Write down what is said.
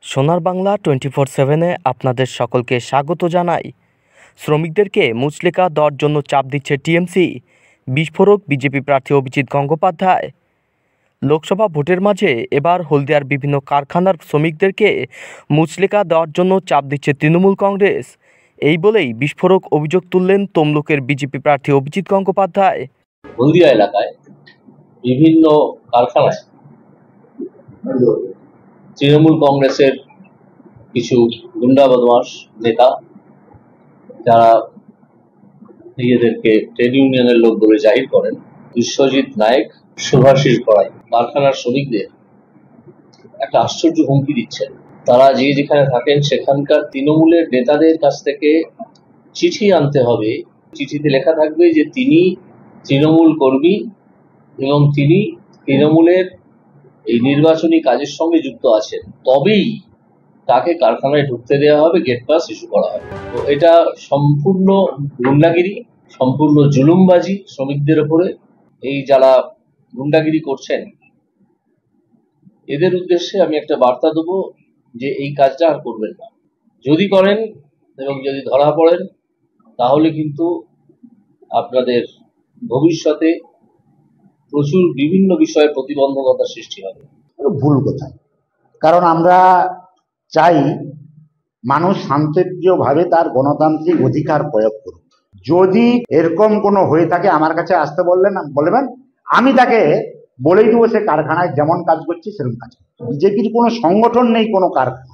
সোনার বাংলা 24/7-এ আপনাদের সকলকে স্বাগত জানাই। শ্রমিকদেরকে মুচলেকা দেওয়ার জন্য চাপ দিচ্ছে টিএমসি। বিস্ফোরক বিজেপি প্রার্থী অভিজিৎ গঙ্গোপাধ্যায়। লোকসভা ভোটের মাঝে এবার হলদিয়ার বিভিন্ন কারখানার শ্রমিকদেরকে মুচলেকা দেওয়ার জন্য চাপ দিচ্ছে তৃণমূল কংগ্রেস। এই বলেই বিস্ফোরক অভিযোগ তুললেন তমলুকের বিজেপি প্রার্থী অভিজিৎ গঙ্গোপাধ্যায়। হলদিয়া এলাকায় বিভিন্ন কারখানায় তৃণমূল কংগ্রেসের কিছু গুন্ডা বদমাশ নেতা, যারা নিজেদেরকে ট্রেড ইউনিয়নের লোক বলে জাহির করেন, বিশ্বজিৎ নায়েক, শুভাশিস গড়াই, কারখানার শ্রমিকদের একটা আশ্চর্য হুমকি দিচ্ছেন। তারা যে যেখানে থাকেন সেখানকার তৃণমূলের নেতাদের কাছ থেকে চিঠি আনতে হবে। চিঠিতে লেখা থাকবে যে তিনি তৃণমূল কর্মী এবং তিনি তৃণমূলের এই নির্বাচনী কাজের সঙ্গে যুক্ত আছেন, তবেই তাকে কারখানায় ঢুকতে দেওয়া হবে, গেট পাস ইস্যু করা হবে। তো এটা সম্পূর্ণ গুন্ডাগিরি, সম্পূর্ণ জুলুমবাজি শ্রমিকদের উপরে। এই যারা গুন্ডাগিরি করছেন, এদের উদ্দেশ্যে আমি একটা বার্তা দেবো যে এই কাজটা আর করবেন না। যদি করেন এবং যদি ধরা পড়েন, তাহলে কিন্তু আপনাদের ভবিষ্যতে প্রচুর বিভিন্ন বিষয়ে প্রতিবন্ধকতা সৃষ্টি হবে। ভুল কথা, কারণ আমরা চাই মানুষ শান্তিপ্রিয়ভাবে তার গণতান্ত্রিক অধিকার প্রয়োগ করুক। যদি এরকম কোনো হয়ে থাকে আমার কাছে আসতে বলবেন, আমি তাকে বলেই দেবো সে কারখানায় যেমন কাজ করছে সেরকম কাজ করছে। বিজেপির কোনো সংগঠন নেই কোনো কারখানা,